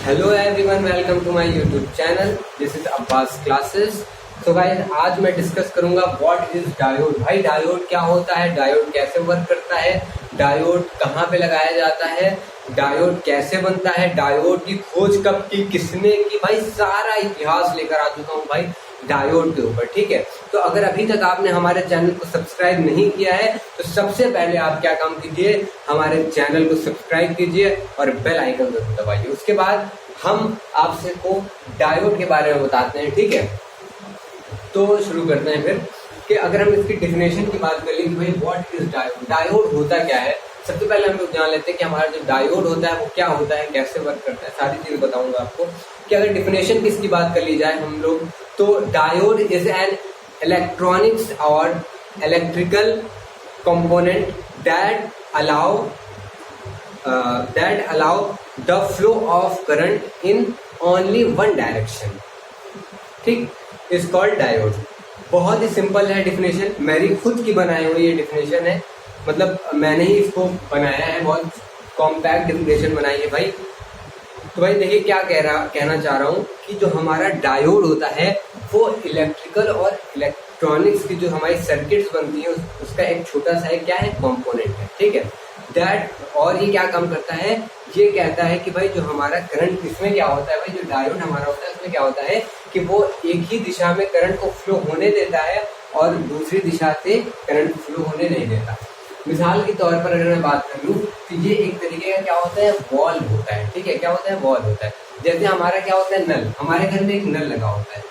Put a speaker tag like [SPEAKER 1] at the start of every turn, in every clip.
[SPEAKER 1] Hello everyone, welcome to my YouTube channel. This is Abbas classes. तो guys, आज मैं discuss करूंगा व्हाट इज डायोड। भाई, डायोड क्या होता है, डायोड कैसे वर्क करता है, डायोड कहाँ पे लगाया जाता है, डायोड कैसे बनता है, डायोड की खोज कब की, किसने की। भाई, सारा इतिहास लेकर आ चुका हूँ भाई डायोड के ऊपर। ठीक है, तो अगर अभी तक आपने हमारे चैनल को सब्सक्राइब नहीं किया है तो सबसे पहले आप क्या काम कीजिए, हमारे चैनल को सब्सक्राइब कीजिए और बेल आइकन जरूर दबाइए। उसके बाद हम आपसे को डायोड के बारे में बताते हैं। ठीक है, तो शुरू करते हैं फिर कि अगर हम इसकी डेफिनेशन की बात करें कि भाई व्हाट इज डायोड, डायोड होता क्या है। सबसे पहले हम लोग जान लेते हैं कि हमारा जो डायोड होता है वो क्या होता है, कैसे वर्क करता है, सारी चीजें बताऊंगा आपको। कि अगर डेफिनेशन की इसकी बात कर ली जाए हम लोग, तो डायोड इज एन इलेक्ट्रॉनिक्स और electrical component that allow the flow of current in only one direction। ठीक, इज कॉल्ड डायोड। बहुत ही सिंपल है डेफिनेशन, मेरी खुद की बनाई हुई ये डेफिनेशन है, मतलब मैंने ही इसको बनाया है, बहुत कॉम्पैक्ट डेफिनेशन बनाई है भाई। तो भाई देखिए क्या कहना चाह रहा हूँ कि जो हमारा डायोड होता है वो इलेक्ट्रिकल और इलेक्ट्रॉनिक्स की जो हमारी सर्किट्स बनती है उसका एक छोटा सा क्या है, कंपोनेंट है। ठीक है, दैट और ये क्या काम करता है, ये कहता है कि भाई जो हमारा करंट, इसमें क्या होता है भाई, जो डायोड हमारा होता है उसमें क्या होता है कि वो एक ही दिशा में करंट को फ्लो होने देता है और दूसरी दिशा से करंट फ्लो होने नहीं देता। मिसाल के तौर पर अगर मैं बात कर लूँ तो ये एक तरीके का क्या होता है, वॉल होता है। ठीक है, क्या होता है, वॉल होता है। जैसे हमारा क्या होता है, नल, हमारे घर में एक नल लगा होता है।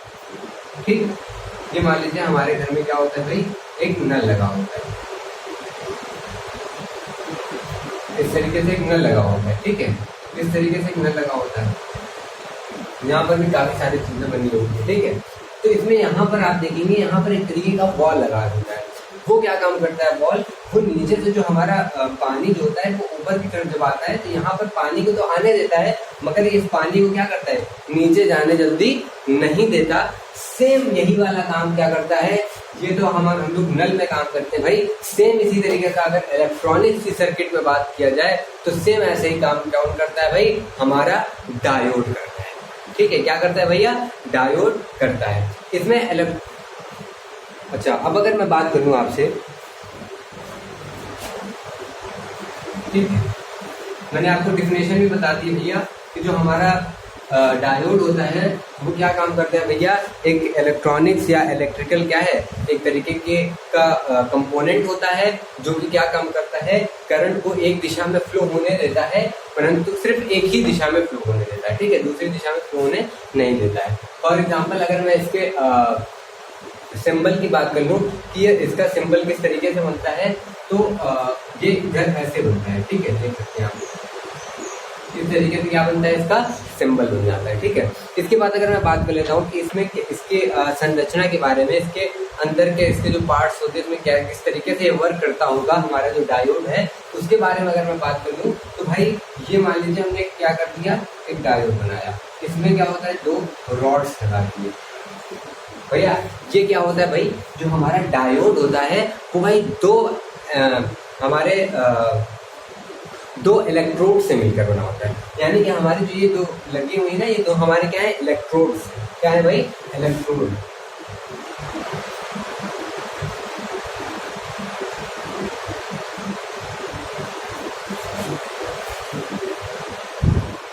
[SPEAKER 1] ठीक, ये मान लीजिए हमारे घर में क्या होता है भाई, एक नल लगा होता है, इस तरीके से एक नल लगा होता है। ठीक है, इस तरीके से एक नल लगा होता है, यहाँ पर भी काफी सारी चीजें बनी होती है। ठीक है, तो इसमें यहाँ पर आप देखेंगे यहाँ पर एक तरीके का बॉल लगा होता है। वो क्या काम करता है बॉल, वो नीचे से जो हमारा पानी जो होता है वो ऊपर की तरफ जब आता है तो यहाँ पर पानी को तो आने देता है, मगर इस पानी को क्या करता है, नीचे जाने जल्दी नहीं देता। सेम यही वाला काम क्या करता है, ये तो हम लोग नल में काम करते हैं भाई, सेम इसी तरीके का अगर इलेक्ट्रॉनिक्स की सर्किट में बात किया जाए तो सेम ऐसे ही काम कौन करता है भाई, हमारा डायोड करता है। ठीक है, क्या करता है भैया, डायोड करता है। इसमें अच्छा, अब अगर मैं बात करूं आपसे, ठीक है, मैंने आपको डेफिनेशन भी बता दी भैया कि जो हमारा डायोड होता है वो क्या काम करता है भैया, एक इलेक्ट्रॉनिक्स या इलेक्ट्रिकल क्या है, एक तरीके के का कंपोनेंट होता है जो कि क्या काम करता है, करंट को एक दिशा में फ्लो होने देता है, परंतु सिर्फ एक ही दिशा में फ्लो होने देता है। ठीक है, दूसरी दिशा में फ्लो होने नहीं देता है। फॉर एग्जाम्पल अगर मैं इसके सिंबल की बात कर लूँ कि ये इसका सिंबल किस तरीके से बनता है, तो ये इधर ऐसे बनता है। ठीक है, देख सकते हैं आप, इस तरीके से क्या बनता है, इसका सिंबल बन जाता है। ठीक है, इसके बाद अगर मैं बात कर लेता हूँ कि इसमें इसके संरचना के बारे में, इसके अंदर के इसके जो पार्ट्स होते हैं इसमें क्या किस तरीके से वर्क करता होगा हमारा जो डायोड है, उसके बारे में अगर मैं बात कर लूँ तो भाई ये मान लीजिए हमने क्या कर दिया, एक डायोड बनाया, इसमें क्या होता है, दो रॉड्स लगा दिए भैया। ये क्या होता है भाई, जो हमारा डायोड होता है वो भाई दो इलेक्ट्रोड से मिलकर बना होता है। यानी कि हमारी जो ये दो लगी हुई ना, ये दो हमारे क्या है, इलेक्ट्रोड्स। क्या है भाई, इलेक्ट्रोड।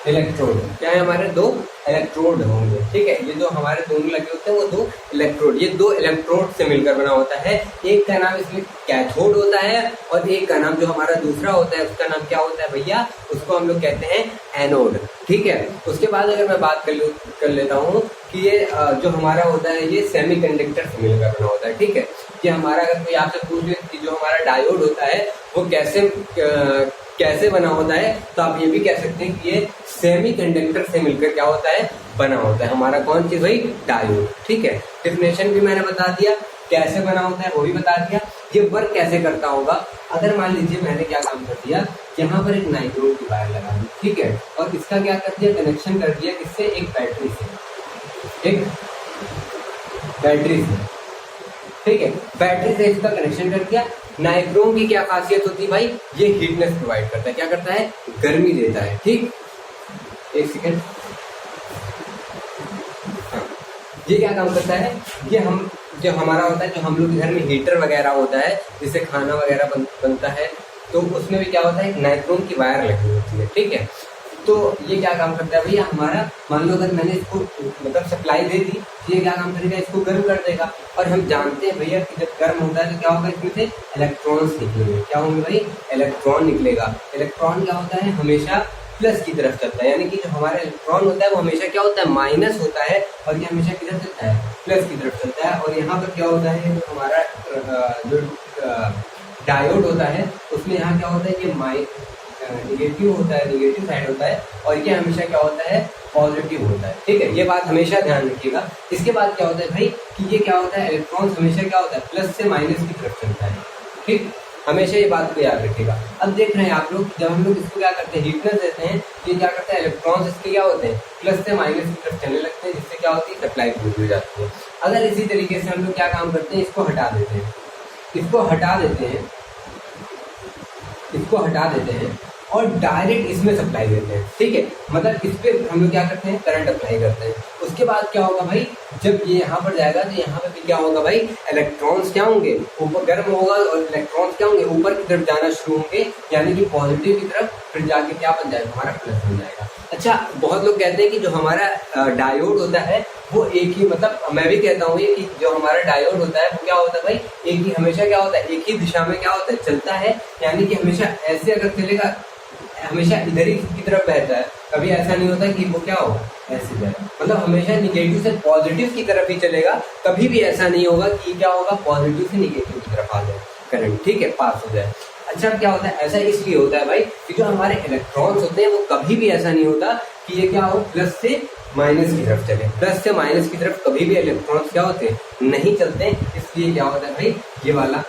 [SPEAKER 1] इलेक्ट्रोड क्या है, हमारे दो इलेक्ट्रोड होंगे। ठीक है, ये जो हमारे दोनों लगे होते हैं वो दो इलेक्ट्रोड, ये दो इलेक्ट्रोड से मिलकर बना होता है। एक का नाम इसमें कैथोड होता है और एक का नाम जो हमारा दूसरा होता है उसका नाम क्या होता है भैया, उसको हम लोग कहते हैं एनोड। ठीक है, उसके बाद अगर मैं बात कर लेता हूँ कि ये जो हमारा होता है ये सेमीकंडक्टर से मिलकर बना होता है। ठीक है, कि हमारा अगर कोई आपसे पूछ ले कि जो हमारा डायोड होता है वो कैसे बना होता है, तो आप ये भी कह सकते हैं कि ये सेमीकंडक्टर से मिलकर क्या होता है, बना होता है हमारा कौन चीज भाई, डायोड। ठीक है, डेफिनेशन भी मैंने बता दिया, कैसे बना होता है वो भी बता दिया, ये वर्क कैसे करता होगा। अगर मान लीजिए मैंने क्या काम कर दिया, यहाँ पर एक नाइट्रोड की वायर लगा दी, ठीक है, और इसका क्या कर दिया, कनेक्शन कर दिया किससे, एक बैटरी से, एक बैटरी से। ठीक है, बैटरी से इसका कनेक्शन कर दिया। नाइक्रोम की क्या खासियत होती है भाई, ये हीटनेस प्रोवाइड करता है, क्या करता है, गर्मी देता है। ठीक, एक सेकेंड। हाँ, ये क्या काम करता है, ये हम जो हमारा होता है, जो हम लोग घर में हीटर वगैरह होता है जिससे खाना वगैरह बनता है, तो उसमें भी क्या होता है, एक नाइट्रोन की वायर लगी होती है, ठीक है। तो ये क्या काम करता है भैया, हमारा मान लो अगर मैंने इसको मतलब सप्लाई दे दी, ये क्या काम करेगा, इसको गर्म कर देगा। और हम जानते हैं भैया कि जब गर्म होता है तो क्या होगा, इसमें से इलेक्ट्रॉन्स निकलेंगे। क्या होंगे भाई, इलेक्ट्रॉन निकलेगा। इलेक्ट्रॉन क्या होता है, हमेशा प्लस की तरफ चलता है, यानी कि जो हमारा इलेक्ट्रॉन होता है वो हमेशा क्या होता है, माइनस होता है, और ये हमेशा किधर चलता है, प्लस की तरफ चलता है। और यहाँ पर क्या होता है, जो हमारा जो डायोड होता है उसमें यहाँ क्या होता है, ये निगेटिव होता है, निगेटिव साइड होता है, और ये हमेशा क्या होता है, पॉजिटिव होता है, ठीक है। ये बात हमेशा ध्यान रखिएगा। इसके बाद क्या होता है भाई कि ये क्या होता है, इलेक्ट्रॉन हमेशा क्या होता है, प्लस से माइनस की तरफ चलता है, ठीक। हमेशा ये बात को याद रखिएगा। अब देख रहे हैं आप लोग, जब हम लोग इसको क्या करते हैं, हीटनेस देते हैं, ये क्या करता है, इलेक्ट्रॉन्स इसके क्या होते हैं, प्लस से माइनस की तरफ चलने लगते हैं, जिससे क्या होती है, सप्लाई पूरी हो जाती है। अगर इसी तरीके से हम लोग क्या काम करते हैं, इसको हटा देते हैं, इसको हटा देते हैं, इसको हटा देते हैं और डायरेक्ट इसमें सप्लाई देते हैं, ठीक है। मतलब इस पे हम लोग क्या करते हैं, करंट अप्लाई करते हैं। उसके बाद क्या होगा भाई, जब ये यहाँ पर जाएगा तो यहाँ पे भी क्या होगा भाई, इलेक्ट्रॉन्स क्या होंगे, ऊपर गर्म होगा और इलेक्ट्रॉन्स क्या होंगे, ऊपर की तरफ जाना शुरू होंगे, यानी कि पॉजिटिव की तरफ, फिर जाके क्या बन जाएगा, हमारा प्लस बन जाएगा। अच्छा, बहुत लोग कहते हैं कि जो हमारा डायोड होता है वो एक ही, मतलब मैं भी कहता हूँ ये कि जो हमारा डायोड होता है वो क्या होता है भाई, एक ही, हमेशा क्या होता है, एक ही दिशा में क्या होता है, चलता है। यानी कि हमेशा ऐसे अगर चलेगा, हमेशा इधर ही की तरफ बहता है, कभी ऐसा नहीं होता कि वो क्या हो, ऐसे जाए। मतलब हमेशा निगेटिव से पॉजिटिव की तरफ ही चलेगा, कभी भी ऐसा नहीं होगा कि क्या होगा, पॉजिटिव से निगेटिव की तरफ आ जाए करंट, ठीक है, पास हो जाए। अच्छा, क्या होता है, ऐसा इसलिए होता है भाई कि जो हमारे इलेक्ट्रॉन्स होते हैं वो कभी भी ऐसा नहीं होता कि ये क्या हो, प्लस से माइनस की तरफ चले। प्लस से माइनस की तरफ कभी भी इलेक्ट्रॉन्स क्या होते हैं, नहीं चलते, इसलिए क्या होता है भाई, ये वाला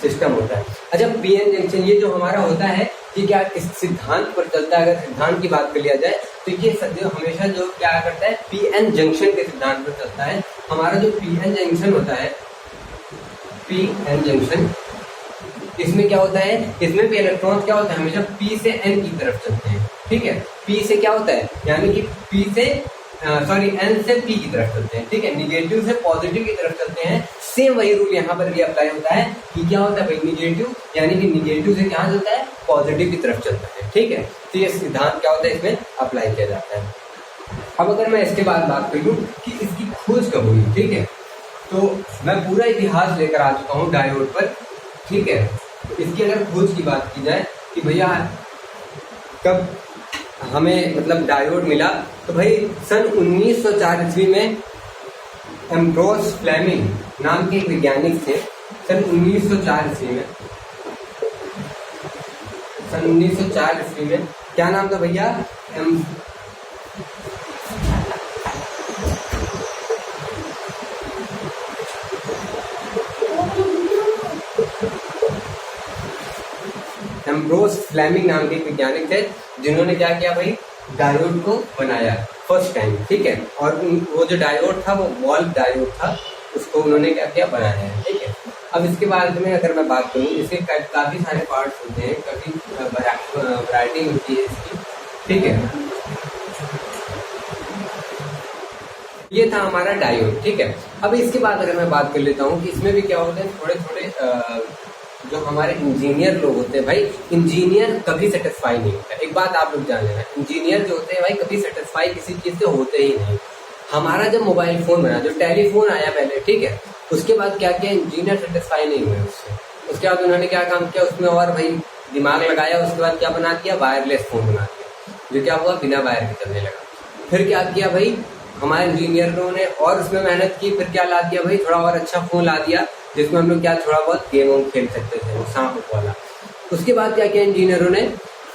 [SPEAKER 1] सिस्टम होता है। अच्छा, पीएन जंक्शन ये जो हमारा होता है, ये क्या इस सिद्धांत पर चलता है। अगर सिद्धांत की बात कर लिया जाए तो ये जो हमेशा जो क्या करता है, पीएन जंक्शन के सिद्धांत पर चलता है। हमारा जो पीएन जंक्शन होता है, पीएन जंक्शन, इसमें क्या होता है, इसमें भी इलेक्ट्रॉन क्या होता है, हमेशा पी से एन की तरफ चलते हैं, ठीक है। पी से क्या होता है, यानी कि पी से एन से पी की तरफ चलते हैं, ठीक है। निगेटिव से पॉजिटिव की तरफ चलते हैं। सेम वही रूल यहाँ पर भी अप्लाई होता है कि क्या होता है भाई, निगेटिव, यानी कि निगेटिव से क्या चलता है, पॉजिटिव की तरफ चलता है, ठीक है। तो ये सिद्धांत क्या होता है, इसमें अप्लाई किया जाता है। अब अगर मैं इसके बाद बात कर लूँ कि इसकी खोज कब हुई, ठीक है, तो मैं पूरा इतिहास लेकर आ चुका हूँ डायोड पर, ठीक है। इसकी अगर खोज की बात की जाए कि भैया कब हमें मतलब डायोड मिला, तो भाई सन 1904 ईस्वी में एम्ब्रोस फ्लेमिंग नाम के एक वैज्ञानिक थे। सन 1904 ईस्वी में, सन 1904 ईस्वी में क्या नाम था भैया, एम्ब्रोस फ्लेमिंग नाम के एक वैज्ञानिक थे, जिन्होंने क्या किया भाई, डायोड को बनाया फर्स्ट टाइम, ठीक है। और वो जो डायोड था वो वॉल्व डायोड था, उसको उन्होंने क्या किया, बनाया है, ठीक है। अब इसके बारे में अगर मैं बात करूँ, इसके काफी सारे पार्ट्स होते हैं, काफी वैरायटी होती है इसकी, ठीक है। ये था हमारा डायोड, ठीक है। अब इसके बाद अगर मैं बात कर लेता हूँ कि इसमें भी क्या होते हैं, थोड़े थोड़े जो हमारे इंजीनियर लोग होते हैं भाई, इंजीनियर कभी सेटिस्फाई नहीं होता। एक बात आप लोग जान लेना, इंजीनियर जो होते हैं भाई कभी सेटिस्फाई किसी चीज से होते ही नहीं। हमारा जब मोबाइल फोन बना, जो टेलीफोन आया पहले, ठीक है, उसके बाद क्या किया, इंजीनियर सेटिस्फाई नहीं हुए उससे। उसके बाद उन्होंने क्या काम किया, उसमें और भाई दिमाग लगाया, उसके बाद क्या बना दिया, वायरलेस फोन बना दिया, जो क्या हुआ, बिना वायर के चलने लगा। फिर क्या किया भाई हमारे इंजीनियरों ने, और उसमें मेहनत की, फिर क्या ला दिया भाई, थोड़ा और अच्छा फोन ला दिया, जिसमें हम लोग क्या थोड़ा बहुत गेम वोम खेल सकते थे, वो सांप वाला। उसके बाद क्या किया इंजीनियरों ने,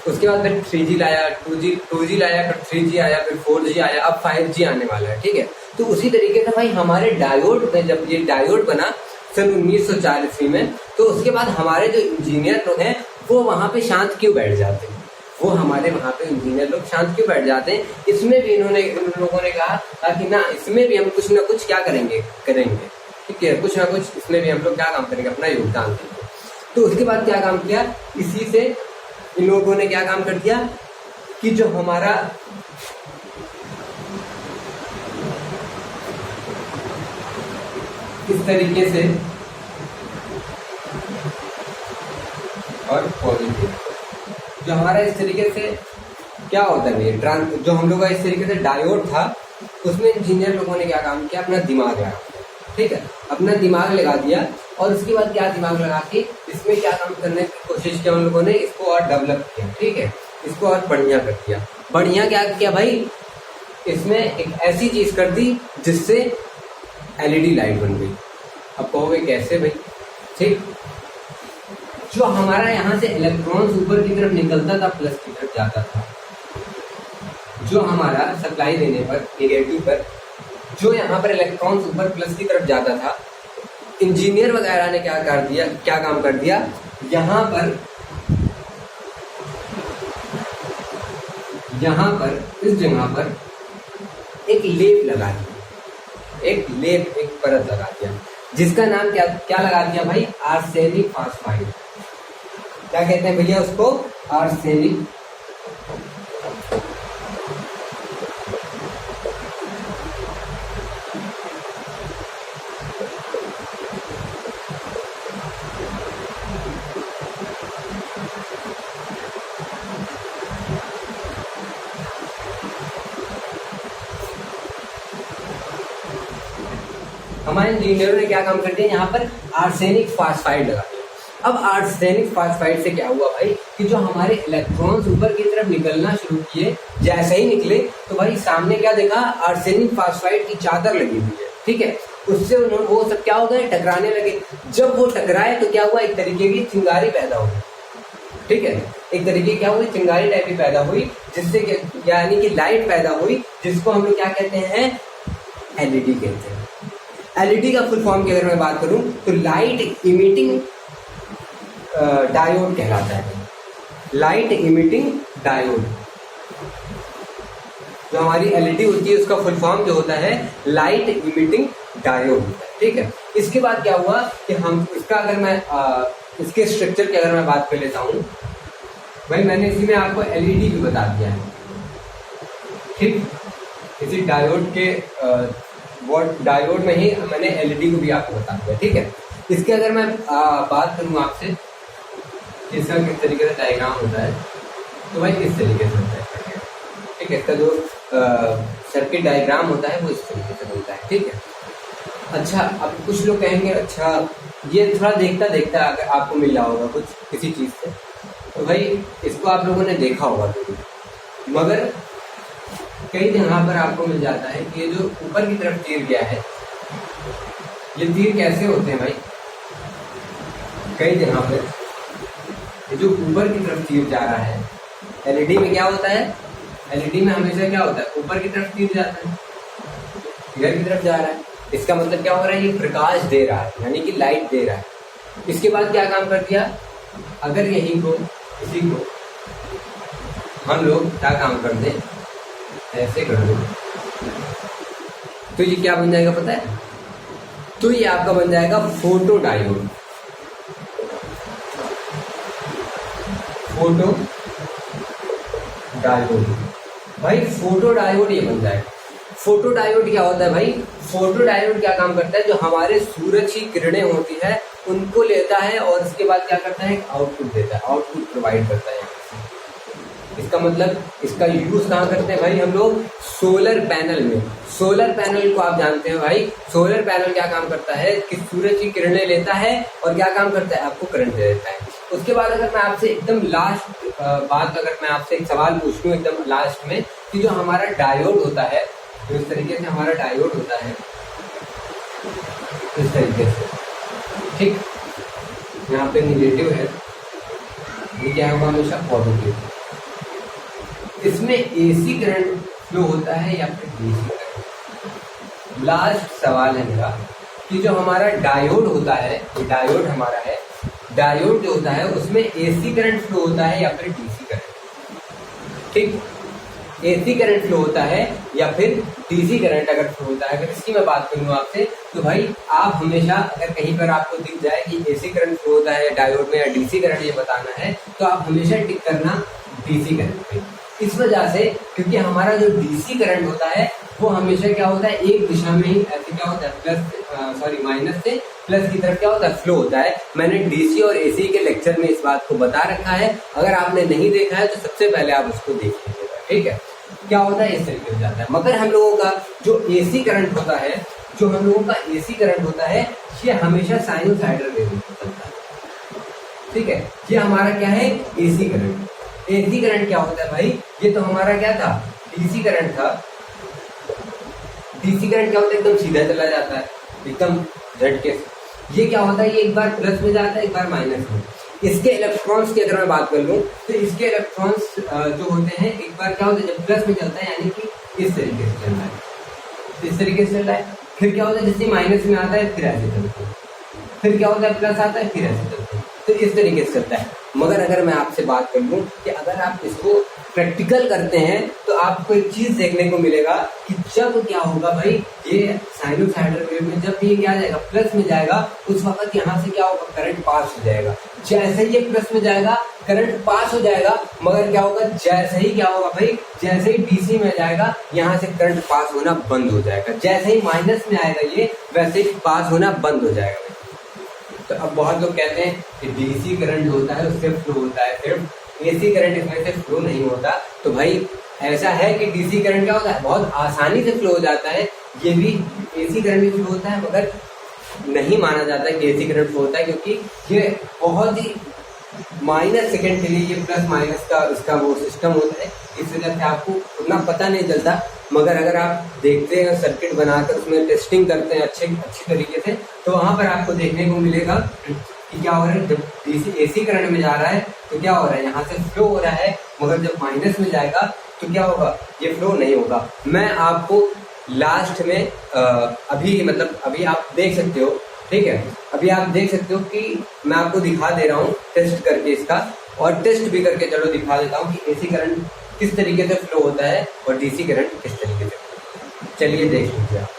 [SPEAKER 1] उसके बाद फिर 3G लाया, 2G लाया, फिर 3G आया, फिर 4G आया, अब 5G आने वाला है, ठीक है। तो उसी तरीके से भाई हमारे डायोड में, जब ये डायोड बना सन 1904 ईस्वी में, तो उसके बाद हमारे जो इंजीनियर लोग हैं वो वहाँ पे शांत क्यों बैठ जाते हैं, वो हमारे वहाँ पे इंजीनियर लोग शांत क्यों बैठ जाते हैं। इसमें भी इन लोगों ने कहा कि ना, इसमें भी हम कुछ ना कुछ क्या करेंगे, ठीक है, कुछ ना कुछ इसमें भी हम लोग क्या काम करेंगे, अपना योगदान देंगे। तो उसके बाद क्या काम किया, इसी से इन लोगों ने क्या काम कर दिया, कि जो हमारा इस तरीके से और पॉजिटिव, जो हमारा इस तरीके से क्या होता है भैया, जो हम लोग का इस तरीके से डायोड था, उसमें इंजीनियर लोगों ने क्या काम किया, अपना दिमाग लगा, ठीक है, अपना दिमाग लगा दिया। और उसके बाद क्या दिमाग लगा के इसमें क्या काम करने की कोशिश किया उन लोगों ने, इसको और डेवलप किया, ठीक है, इसको और बढ़िया कर दिया। बढ़िया क्या किया भाई, इसमें एक ऐसी चीज कर दी जिससे एलईडी लाइट बन गई। अब कहोगे कैसे भाई, ठीक, जो हमारा यहाँ से इलेक्ट्रॉन्स ऊपर की तरफ निकलता था, प्लस की तरफ जाता था, जो हमारा सप्लाई देने पर नेगेटिव पर जो यहाँ पर इलेक्ट्रॉन्स ऊपर प्लस की तरफ जाता था, इंजीनियर वगैरह ने क्या काम कर दिया, यहाँ पर इस जगह पर एक लेप लगा दिया, एक परत लगा दिया, जिसका नाम क्या लगा दिया भाई, आर्सेनिक फॉस्फाइड। क्या कहते हैं भैया उसको, आर्सेनिक हमारे इंजीनियरों ने क्या काम कर दिया, यहाँ पर आर्सेनिक फॉस्फाइड लगा दिया। अब आर्सेनिक फॉस्फाइड से क्या हुआ भाई, कि जो हमारे इलेक्ट्रॉन्स ऊपर की तरफ निकलना शुरू किए, जैसे ही निकले तो भाई सामने क्या देखा, आर्सेनिक फॉस्फाइड की चादर लगी हुई है, ठीक है, उससे वो सब क्या हो गए, टकराने लगे। जब वो टकराए तो क्या हुआ, एक तरीके की चिंगारी पैदा हुई, ठीक है, एक तरीके क्या हुई, चिंगारी टाइप की पैदा हुई, जिससे यानी कि लाइट पैदा हुई, जिसको हम लोग क्या कहते हैं, एलईडी कहते हैं। एलईडी का फुल फॉर्म की अगर मैं बात करूं तो लाइट इमिटिंग डायोड कहलाता है। लाइट इमिटिंग डायोड, जो हमारी एलईडी होती है उसका फुल फॉर्म जो होता है लाइट इमिटिंग डायोड, ठीक है। इसके बाद क्या हुआ कि हम इसका अगर मैं इसके स्ट्रक्चर की अगर मैं बात कर लेता हूं भाई, मैंने इसी में आपको एलईडी भी बता दिया है, ठीक, इसी डायोड के डायोड में ही मैंने एलईडी को भी आपको बता दिया, ठीक है। इसके अगर मैं बात करूं आपसे इसका किस तरीके से डायग्राम होता है, तो भाई इस तरीके से होता है, ठीक है, इसका जो सर्किट डायग्राम होता है वो इस तरीके से बनता है, ठीक है। अच्छा, अब कुछ लोग कहेंगे अच्छा ये थोड़ा देखता देखता अगर आपको मिल रहा होगा कुछ किसी चीज से, तो भाई इसको आप लोगों ने देखा होगा जरूर, मगर कई जगह पर आपको मिल जाता है कि ये जो ऊपर की तरफ तीर गया है, ये तीर कैसे होते हैं भाई, कई जगह पर ये जो ऊपर की तरफ तीर जा रहा है, एलईडी में क्या होता है, एलईडी में हमेशा क्या होता है, ऊपर की तरफ तीर जाता है, इधर की तरफ जा रहा है, इसका मतलब क्या हो रहा है, ये प्रकाश दे रहा है, यानी कि लाइट दे रहा है। इसके बाद क्या काम कर दिया, अगर यही को इसी को हम लोग क्या काम कर दें, ऐसे कर दो, तो ये क्या बन जाएगा पता है, तो ये आपका बन जाएगा फोटो डायोड। फोटो डायोड भाई, फोटो डायोड ये बन जाएगा। फोटो डायोड क्या होता है भाई, फोटो डायोड क्या काम करता है, जो हमारे सूरज की किरणें होती है उनको लेता है और उसके बाद क्या करता है, आउटपुट देता है, आउटपुट प्रोवाइड करता है। इसका मतलब इसका यूज कहाँ करते हैं भाई हम लोग, सोलर पैनल में। सोलर पैनल को आप जानते हैं भाई, सोलर पैनल क्या काम करता है कि सूरज की किरणें लेता है और क्या काम करता है, आपको करंट दे देता है। उसके बाद अगर मैं आपसे एकदम लास्ट बात, अगर मैं आपसे एक सवाल पूछ लूँ एकदम लास्ट में, कि जो हमारा डायोड होता है, जो इस तरीके से हमारा डायोड होता है, इस तरीके से, ठीक, यहाँ पे निगेटिव है, ये क्या होगा हमेशा पॉजिटिव। इसमें एसी करंट फ्लो होता है या फिर डीसी करंट। लास्ट सवाल है मेरा कि जो हमारा डायोड होता है, ये डायोड हमारा है, डायोड जो होता है उसमें एसी करंट फ्लो होता है या फिर डीसी करंट, ठीक, एसी करंट फ्लो होता है या फिर डीसी करंट अगर फ्लो होता है। अगर इसकी मैं बात करूँ आपसे, तो भाई आप हमेशा अगर कहीं पर आपको दिख जाए कि एसी करंट फ्लो होता है डायोड में या डीसी करंट ये बताना है, तो आप हमेशा टिक करना डीसी करंट पे। इस वजह से, क्योंकि हमारा जो डीसी करंट होता है वो हमेशा क्या होता है, एक दिशा में ही ऐसे क्या होता है, माइनस से प्लस की तरफ क्या होता है, फ्लो होता है। मैंने डीसी और एसी के लेक्चर में इस बात को बता रखा है, अगर आपने नहीं देखा है तो सबसे पहले आप उसको देख लीजिएगा, ठीक है। क्या होता है, इस तरीके से जाता है। मगर हम लोगों का जो एसी करंट होता है, ये हमेशा साइनोसाइडल वेव में चलता है, ठीक है। ये हमारा क्या है, एसी करंट। एसी करंट क्या होता है भाई, ये तो हमारा क्या था, डीसी करंट था। डीसी करंट क्या होता है, एकदम सीधा चला जाता है, एकदम झटके से। ये क्या होता है, ये एक बार प्लस में जाता है, एक बार माइनस में। इसके इलेक्ट्रॉन्स की अगर मैं बात कर लूं तो इसके इलेक्ट्रॉन्स जो होते हैं, एक बार क्या होता है, जब प्लस में चलता है यानी कि इस तरीके से चल रहा है, इस तरीके से चल रहा है। फिर क्या होता है, जैसे माइनस में आता है फिर ऐसे चलता है, फिर क्या होता है, प्लस आता है फिर ऐसे चलता है, तो इस तरीके से चलता है। मगर अगर मैं आपसे बात कर लूं कि अगर आप इसको प्रैक्टिकल करते हैं तो आपको एक चीज देखने को मिलेगा कि जब क्या होगा भाई, ये साइनोसाइडल वेव में जब ये क्या जाएगा, प्लस में जाएगा, उस वक्त यहाँ से क्या होगा, करंट पास हो जाएगा। जैसे ही ये प्लस में जाएगा करंट पास हो जाएगा, मगर क्या होगा, जैसे ही क्या होगा भाई, जैसे ही डीसी में जाएगा यहाँ से करंट पास होना बंद हो जाएगा। जैसे ही माइनस में आएगा ये, वैसे ही पास होना बंद हो जाएगा। तो अब बहुत लोग कहते हैं कि डीसी करंट होता है उससे फ्लो होता है, सिर्फ एसी करंट इसमें से फ्लो नहीं होता। तो भाई ऐसा है कि डीसी करंट क्या होता है, बहुत आसानी से फ्लो हो जाता है। ये भी एसी करंट भी फ्लो होता है, मगर नहीं माना जाता है कि एसी करंट फ्लो होता है, क्योंकि ये बहुत ही माइनस सेकंड के लिए ये प्लस माइनस का इसका वो सिस्टम होता है, इस वजह से आपको उतना पता नहीं चलता। मगर अगर आप देखते हैं सर्किट बनाकर उसमें टेस्टिंग करते हैं अच्छी तरीके से, तो वहां पर आपको देखने को मिलेगा कि क्या हो रहा है, जब डीसी एसी करंट में जा रहा है तो क्या हो रहा है, यहाँ से फ्लो हो रहा है, मगर जब माइनस में जाएगा तो क्या होगा, ये फ्लो नहीं होगा। मैं आपको लास्ट में अभी आप देख सकते हो, ठीक है, अभी आप देख सकते हो कि मैं आपको दिखा दे रहा हूँ टेस्ट करके इसका, और टेस्ट भी करके चलो दिखा देता हूँ कि एसी करंट किस तरीके से फ्लो होता है और डीसी करंट किस तरीके से। चलिए देख लीजिए आप।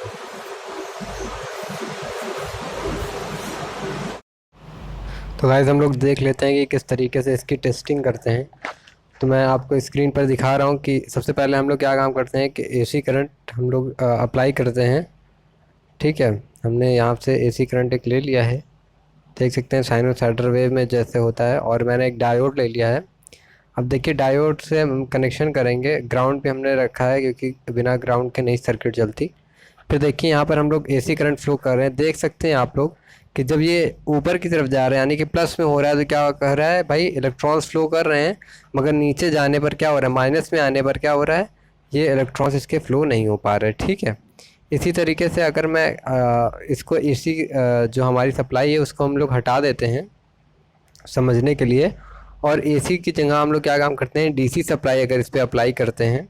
[SPEAKER 2] तो गाइस हम लोग देख लेते हैं कि किस तरीके से इसकी टेस्टिंग करते हैं। तो मैं आपको स्क्रीन पर दिखा रहा हूँ कि सबसे पहले हम लोग क्या काम करते हैं कि एसी करंट हम लोग अप्लाई करते हैं, ठीक है। हमने यहाँ से एसी करंट एक ले लिया है, देख सकते हैं साइनोसाइडल वेव में जैसे होता है, और मैंने एक डायोड ले लिया है। अब देखिए डायोड से हम कनेक्शन करेंगे, ग्राउंड पे हमने रखा है क्योंकि बिना ग्राउंड के नहीं सर्किट चलती। फिर देखिए यहाँ पर हम लोग एसी करंट फ्लो कर रहे हैं, देख सकते हैं आप लोग कि जब ये ऊपर की तरफ जा रहा है यानी कि प्लस में हो रहा है, तो क्या कह रहा है भाई, इलेक्ट्रॉन्स फ्लो कर रहे हैं। मगर नीचे जाने पर क्या हो रहा है, माइनस में आने पर क्या हो रहा है, ये इलेक्ट्रॉन्स इसके फ्लो नहीं हो पा रहे, ठीक है। इसी तरीके से अगर मैं इसको एसी जो हमारी सप्लाई है उसको हम लोग हटा देते हैं समझने के लिए, और एसी की जगह हम लोग क्या काम करते हैं, डीसी सप्लाई अगर इस पर अप्लाई करते हैं,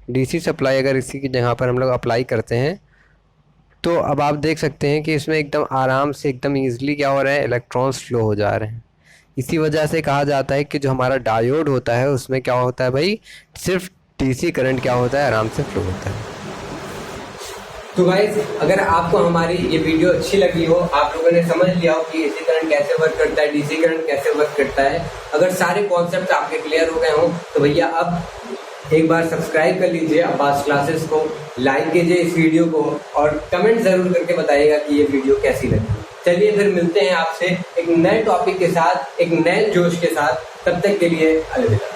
[SPEAKER 2] डीसी सप्लाई अगर इसी की जगह पर हम लोग अप्लाई करते हैं, तो अब आप देख सकते हैं कि इसमें एकदम आराम से एकदम ईजिली क्या हो रहा है, इलेक्ट्रॉन्स फ्लो हो जा रहे हैं। इसी वजह से कहा जाता है कि जो हमारा डायोड होता है उसमें क्या होता है भाई, सिर्फ डीसी करंट क्या होता है, आराम से फ्लो होता है।
[SPEAKER 1] तो गाइस अगर आपको हमारी ये वीडियो अच्छी लगी हो, आप लोगों ने समझ लिया हो कि एसी करंट कैसे वर्क करता है, डीसी करंट कैसे वर्क करता है, अगर सारे कॉन्सेप्ट आपके क्लियर हो गए हो, तो भैया अब एक बार सब्सक्राइब कर लीजिए अब्बास क्लासेस को, लाइक कीजिए इस वीडियो को, और कमेंट जरूर करके बताइएगा कि ये वीडियो कैसी लगी। चलिए फिर मिलते हैं आपसे एक नए टॉपिक के साथ, एक नए जोश के साथ। तब तक के लिए अलविदा।